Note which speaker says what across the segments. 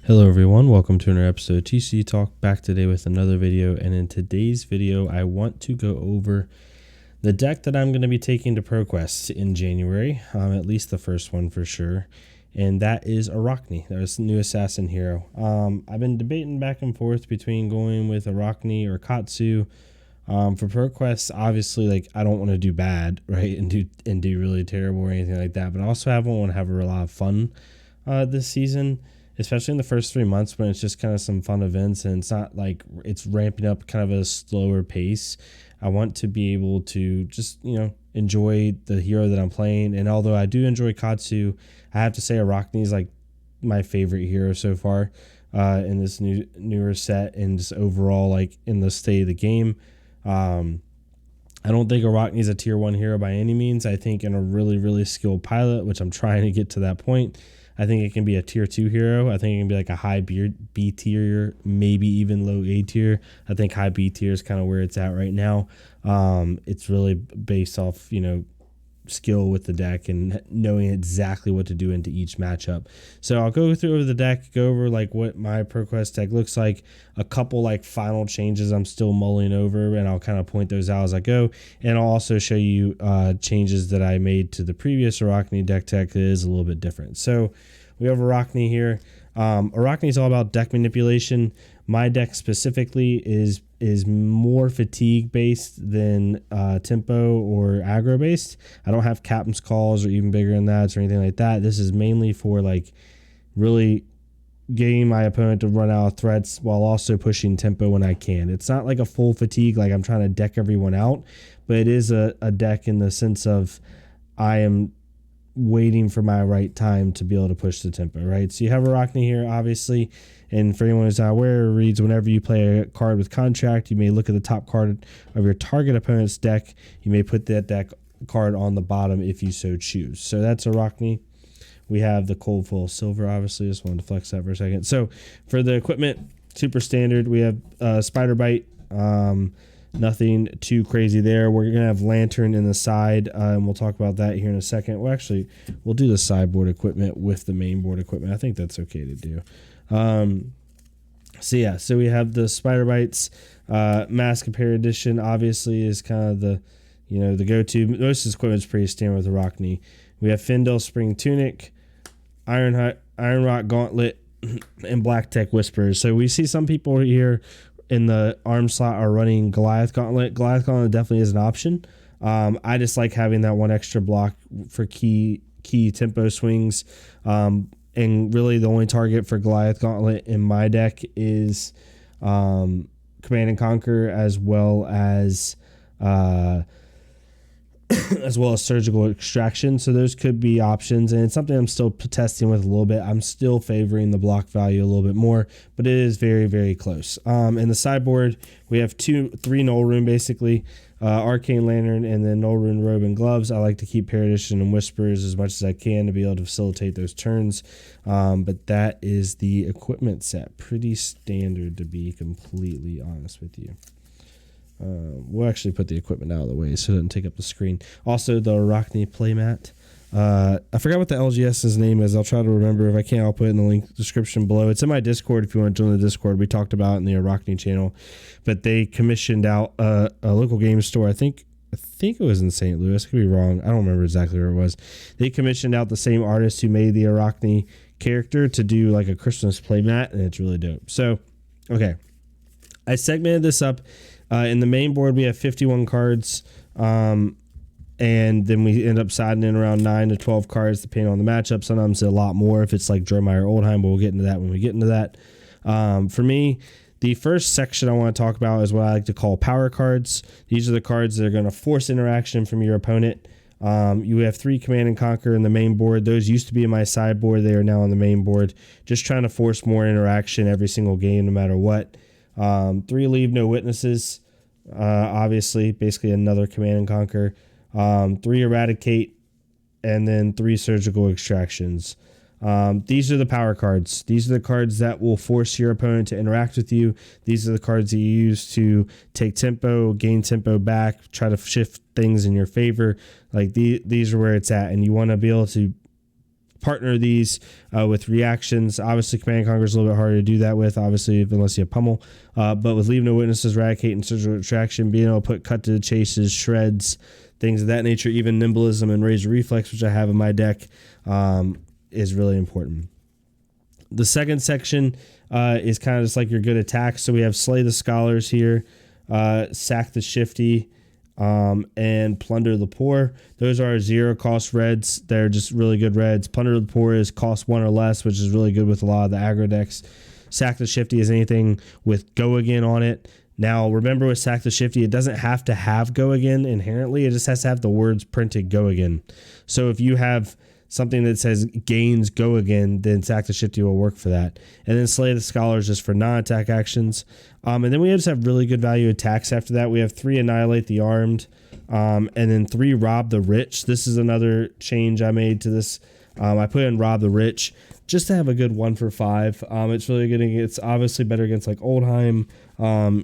Speaker 1: Hello everyone, welcome to another episode of TCG Talk, back today with another video. And in today's video I want to go over the deck that I'm going to be taking to Proquest in January, at least the first one for sure, and that is Arachne. That's the new assassin hero. I've been debating back and forth between going with Arachne or Katsu. For Proquest, obviously, like, I don't want to do bad, right, and do really terrible or anything like that, but I also want to have a lot of fun this season, especially in the first 3 months when it's just kind of some fun events and it's not like it's ramping up kind of a slower pace. I want to be able to just, enjoy the hero that I'm playing. And although I do enjoy Katsu, I have to say Arachne is like my favorite hero so far in this newer set and just overall like in the state of the game. I don't think Arachne is a tier 1 hero by any means. I think in a really, really skilled pilot, which I'm trying to get to that point, I think it can be a tier 2 hero. I think it can be like a high B tier, maybe even low A tier. I think high B tier is kind of where it's at right now. It's really based off, skill with the deck and knowing exactly what to do into each matchup. So I'll go through the deck, go over like what my Proquest deck looks like, a couple like final changes I'm still mulling over, and I'll kind of point those out as I go. And I'll also show you changes that I made to the previous Arachne deck that is a little bit different. So we have Arachne here. Arachne is all about deck manipulation. My deck specifically is more fatigue based than tempo or aggro based. I don't have captain's calls or even bigger than that or anything like that. This is mainly for like really getting my opponent to run out of threats while also pushing tempo when I can. It's not like a full fatigue like I'm trying to deck everyone out, but it is a deck in the sense of I am waiting for my right time to be able to push the tempo, right? So you have Arachne here, obviously, and for anyone who's not aware, it reads, whenever you play a card with contract, you may look at the top card of your target opponent's deck. You may put that deck card on the bottom if you so choose. So that's Arachne. We have the Cold Full Silver, obviously. Just wanted to flex that for a second. So for the equipment, super standard. We have Spider Bite. Nothing too crazy there. We're going to have Lantern in the side, and we'll talk about that here in a second. Well, actually, we'll do the sideboard equipment with the main board equipment. I think that's okay to do. So we have the Spider Bites. Mask Compare Edition, obviously, is kind of the, the go-to. Most of this equipment is pretty standard with Arachne. We have Findel Spring Tunic, Iron Rock Gauntlet, and Black Tech Whispers. So we see some people here in the arm slot are running Goliath Gauntlet. Goliath Gauntlet definitely is an option. I just like having that one extra block for key tempo swings. And really the only target for Goliath Gauntlet in my deck is Command and Conquer, as well as Surgical Extraction. So those could be options, and it's something I'm still testing with a little bit. I'm still favoring the block value a little bit more, but it is very, very close. In the sideboard, we have three Null Rune, basically, Arcane Lantern, and then Null Rune Robe and Gloves. I like to keep Paradition and Whispers as much as I can to be able to facilitate those turns, but that is the equipment set. Pretty standard, to be completely honest with you. We'll actually put the equipment out of the way so it doesn't take up the screen. Also, the Arachne playmat. I forgot what the LGS's name is. I'll try to remember. If I can't, I'll put it in the link description below. It's in my Discord if you want to join the Discord. We talked about it in the Arachne channel. But they commissioned out a local game store. I think it was in St. Louis. I could be wrong. I don't remember exactly where it was. They commissioned out the same artist who made the Arachne character to do like a Christmas playmat, and it's really dope. So, okay. I segmented this up. In the main board, we have 51 cards, and then we end up siding in around 9 to 12 cards, depending on the matchup. Sometimes a lot more if it's like Jeremiah or Oldheim, but we'll get into that when we get into that. For me, the first section I want to talk about is what I like to call power cards. These are the cards that are going to force interaction from your opponent. You have 3 Command and Conquer in the main board. Those used to be in my sideboard. They are now on the main board. Just trying to force more interaction every single game, no matter what. 3 Leave No Witnesses, obviously, basically another Command and Conquer. 3 Eradicate, and then 3 Surgical Extractions. These are the power cards. These are the cards that will force your opponent to interact with you. These are the cards that you use to take tempo, gain tempo back, try to shift things in your favor. Like these are where it's at, and you want to be able to partner these with reactions. Obviously, Command and Conquer is a little bit harder to do that with, obviously, unless you have Pummel. But with Leave No Witnesses, Eradicate, and Surgical Extraction, being able to put Cut to the Chases, Shreds, things of that nature, even Nimblism and Razor Reflex, which I have in my deck, is really important. The second section is kind of just like your good attacks. So we have Slay the Scholars here, Sack the Shifty, and Plunder the Poor. Those are 0-cost reds. They're just really good reds. Plunder the Poor is cost 1 or less, which is really good with a lot of the aggro decks. Sack the Shifty is anything with Go Again on it. Now, remember with Sack the Shifty, it doesn't have to have Go Again inherently. It just has to have the words printed Go Again. So if you have something that says gains Go Again, then Sack the Shifty will work for that. And then Slay the Scholars just for non-attack actions. And then we just have really good value attacks after that. We have 3 Annihilate the Armed, and then 3 Rob the Rich. This is another change I made to this. I put in Rob the Rich just to have a good 1 for 5. It's really good. It's obviously better against like Oldheim,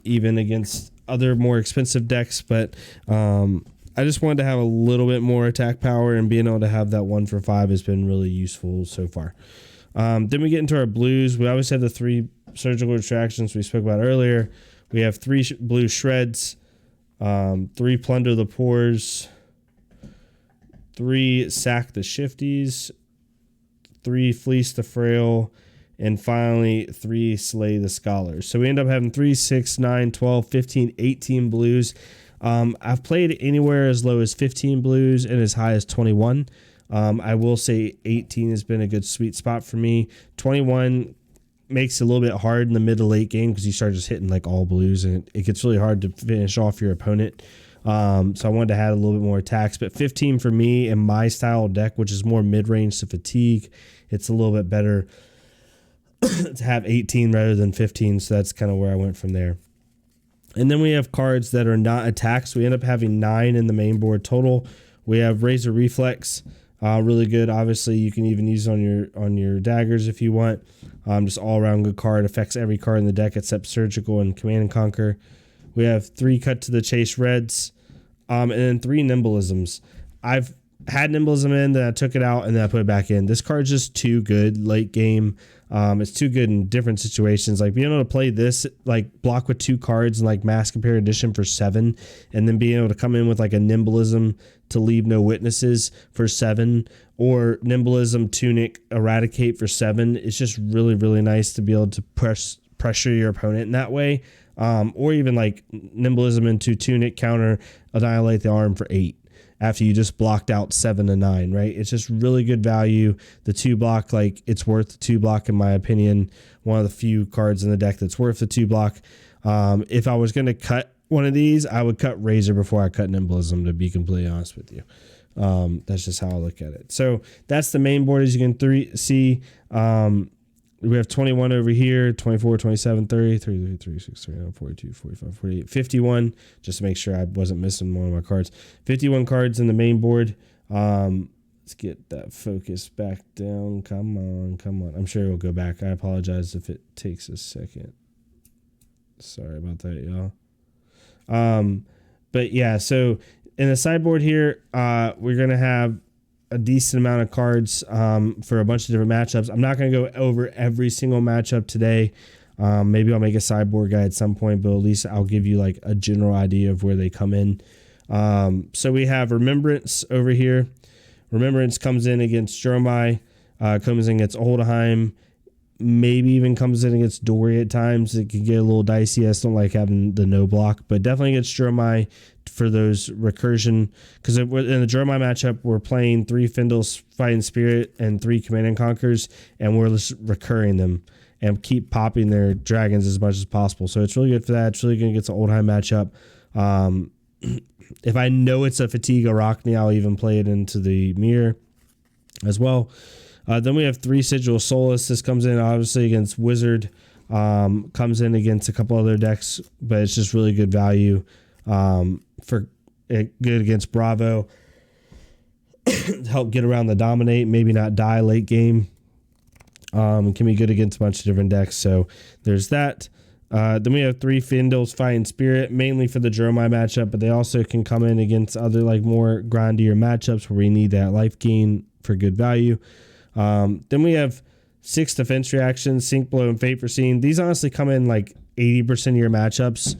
Speaker 1: even against other more expensive decks, but I just wanted to have a little bit more attack power, and being able to have that 1 for 5 has been really useful so far. Then we get into our blues. We always have the 3 Surgical Extractions we spoke about earlier. We have 3 blue Shreds, 3 Plunder the Poors, 3 Sack the Shifties, 3 Fleece the Frail, and finally 3 Slay the Scholars. So we end up having 3, 6, 9, 12, 15, 18 blues. I've played anywhere as low as 15 blues and as high as 21. I will say 18 has been a good sweet spot for me. 21 makes it a little bit hard in the mid to late game because you start just hitting like all blues, and it gets really hard to finish off your opponent. So I wanted to add a little bit more attacks, but 15 for me in my style deck, which is more mid-range to fatigue, it's a little bit better to have 18 rather than 15. So that's kind of where I went from there. And then we have cards that are not attacks. We end up having 9 in the main board total. We have Razor Reflex, really good. Obviously, you can even use it on your daggers if you want. Just all around good card. Affects every card in the deck except Surgical and Command and Conquer. We have 3 Cut to the Chase Reds, and then 3 Nimblisms. I've had Nimblism in, then I took it out, and then I put it back in. This card's just too good late game. It's too good in different situations. Like being able to play this, like block with 2 cards and like Mass Compare Edition for 7, and then being able to come in with like a Nimblism to Leave No Witnesses for 7, or Nimblism Tunic Eradicate for 7. It's just really, really nice to be able to pressure your opponent in that way. Or even like Nimblism into Tunic counter Annihilate the Arm for 8. After you just blocked out 7 to 9, right? It's just really good value. The 2 block, like it's worth the 2 block in my opinion. One of the few cards in the deck that's worth the 2 block. If I was going to cut one of these, I would cut Razor before I cut Nimblism, to be completely honest with you. That's just how I look at it. So that's the main board, as you can see. We have 21 over here, 24, 27, 30, 33, 36, 39, 42, 45, 48, 51, just to make sure I wasn't missing one of my cards. 51 cards in the main board. Let's get that focus back down. Come on, come on. I'm sure it'll go back. I apologize if it takes a second. Sorry about that, y'all. But yeah, so in the sideboard here, we're going to have a decent amount of cards for a bunch of different matchups. I'm not going to go over every single matchup today. Maybe I'll make a sideboard guide at some point, but at least I'll give you like a general idea of where they come in. So we have Remembrance over here. Remembrance comes in against Jeremiah, comes in against Oldheim, maybe even comes in against Dory at times. It can get a little dicey. I just don't like having the no block, but definitely against Jeremiah for those recursion, because in the Jeremiah matchup, we're playing 3 Findle's Fighting Spirit and 3 Command and Conquers, and we're just recurring them and keep popping their dragons as much as possible. So it's really good for that. It's really good against the Oldheim matchup. If I know it's a Fatigue Arachne, I'll even play it into the mirror as well. Then we have 3 Sigil Solace. This comes in obviously against Wizard, comes in against a couple other decks, but it's just really good value for it, good against Bravo. Help get around the Dominate, maybe not die late game. Can be good against a bunch of different decks. So there's that. Then we have 3 Findle's Fighting Spirit, mainly for the Jeremiah matchup, but they also can come in against other like more grindier matchups where we need that life gain for good value. Then we have 6 defense reactions, Sink Blow and Fate Foreseen. These honestly come in like 80% of your matchups,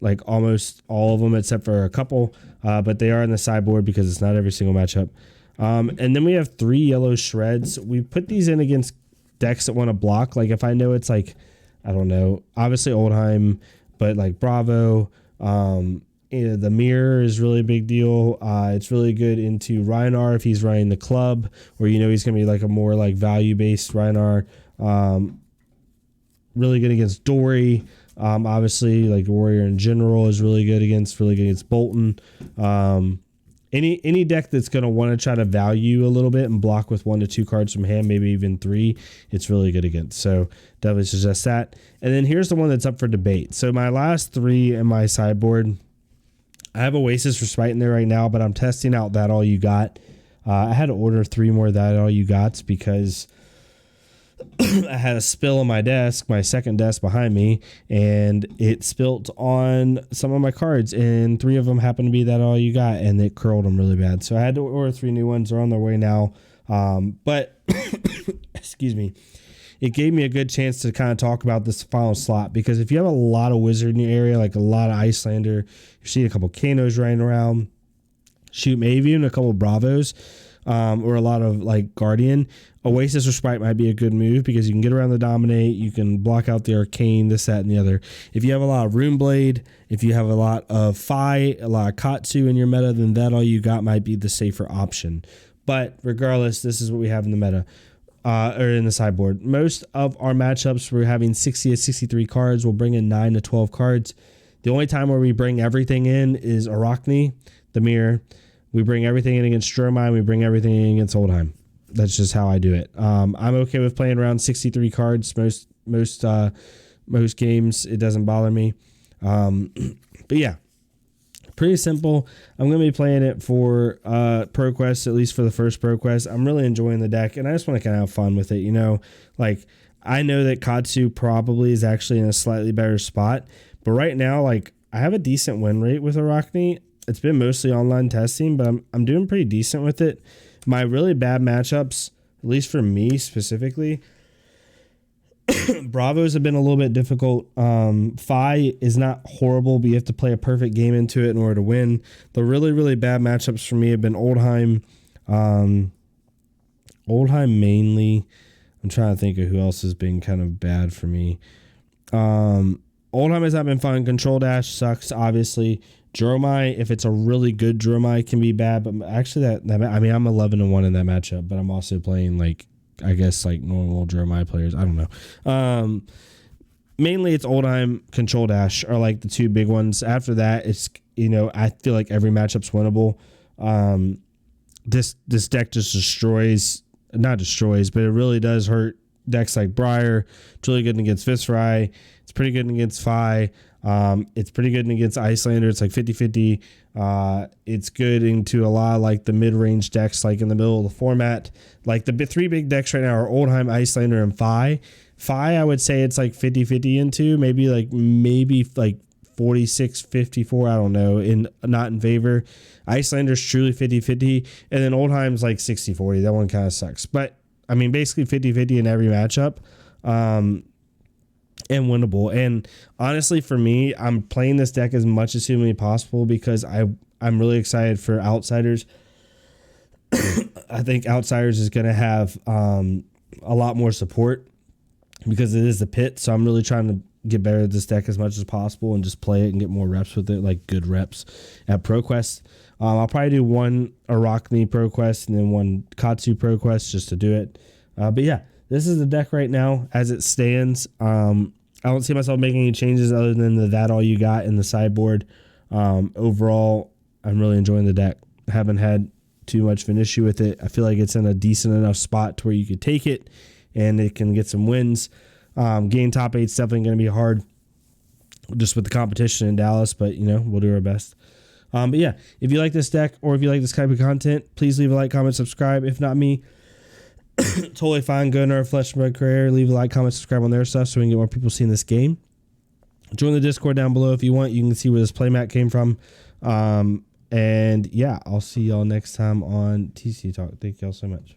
Speaker 1: like almost all of them except for a couple, but they are in the sideboard because it's not every single matchup. And then we have 3 yellow shreds. We put these in against decks that want to block. Like if I know it's like, I don't know, obviously Oldhim, but like Bravo, the mirror is really a big deal. It's really good into Rhinar if he's running the club, where you know he's going to be like a more like value-based Rhinar. Really good against Dory. Obviously, like Warrior in general is really good against Bolton. Any deck that's going to want to try to value a little bit and block with 1 to 2 cards from hand, maybe even 3, it's really good against. So definitely suggest that. And then here's the one that's up for debate. So my last 3 in my sideboard, I have Oasis Respite in there right now, but I'm testing out That All You Got. I had to order 3 more That All You Gots because I had a spill on my desk, my second desk behind me, and it spilt on some of my cards, and 3 of them happened to be That All You Got, and it curled them really bad. So I had to order 3 new ones. They're on their way now. But excuse me, it gave me a good chance to kind of talk about this final slot, because if you have a lot of Wizard in your area, like a lot of Icelander, you see a couple Kanos running around, shoot, maybe even a couple Bravos, or a lot of like Guardian, Oasis Respite might be a good move because you can get around the Dominate, you can block out the Arcane, this, that, and the other. If you have a lot of Runeblade, if you have a lot of Fi, a lot of Katsu in your meta, then That All You Got might be the safer option. But regardless, this is what we have in the meta, or in the sideboard. Most of our matchups, we're having 60 to 63 cards. We'll bring in 9 to 12 cards. The only time where we bring everything in is Arachne, the mirror. We bring everything in against Sturmine. We bring everything in against Oldhim. That's just how I do it. I'm okay with playing around 63 cards most games. It doesn't bother me. But yeah, pretty simple. I'm going to be playing it for Proquest, at least for the first Proquest. I'm really enjoying the deck, and I just want to kind of have fun with it. You know, like I know that Katsu probably is actually in a slightly better spot, but right now, like I have a decent win rate with Arakni. It's been mostly online testing, but I'm doing pretty decent with it. My really bad matchups, at least for me specifically, Bravos have been a little bit difficult. Fi is not horrible, but you have to play a perfect game into it in order to win. The really, really bad matchups for me have been Oldhim. Oldhim mainly. I'm trying to think of who else has been kind of bad for me. Oldhim has not been fun. Control Dash sucks, obviously. Dromai, if it's a really good Dromai, can be bad, but actually I'm 11-1 in that matchup, but I'm also playing like, I guess like normal Dromai players. I don't know. Mainly it's Oldhim, Control Dash are like the 2 big ones. After that, it's, you know, I feel like every matchup's winnable. This deck just not destroys, but it really does hurt decks like Briar. It's really good against Viscerai. It's pretty good against Fi. It's pretty good against Icelander. It's like 50-50. It's good into a lot of like the mid-range decks, like in the middle of the format. Like the 3 big decks right now are Oldhim, Icelander, and Fi. Fi, I would say it's like 50-50 into, maybe like 46-54, I don't know, not in favor. Icelander's truly 50-50, and then Oldhim's like 60-40. That one kind of sucks. But I mean, basically 50-50 in every matchup. And winnable. And honestly, for me, I'm playing this deck as much as humanly possible because I'm really excited for Outsiders. I think Outsiders is going to have a lot more support because it is the pit. So I'm really trying to get better at this deck as much as possible and just play it and get more reps with it, like good reps at Proquest. I'll probably do 1 Arachne Proquest and then 1 Katsu Proquest just to do it. But yeah, this is the deck right now as it stands. I don't see myself making any changes other than That All You Got in the sideboard. Overall, I'm really enjoying the deck. I haven't had too much of an issue with it. I feel like it's in a decent enough spot to where you could take it and it can get some wins. Getting top 8 is definitely going to be hard just with the competition in Dallas, but you know, we'll do our best. But yeah, if you like this deck or if you like this type of content, please leave a like, comment, subscribe. If not me, totally fine. Go to our Flesh and Blood career, leave a like, comment, subscribe on their stuff so we can get more people seeing this game. Join the Discord down below if you want. You can see where this playmat came from. And yeah, I'll see y'all next time on TC Talk. Thank y'all so much.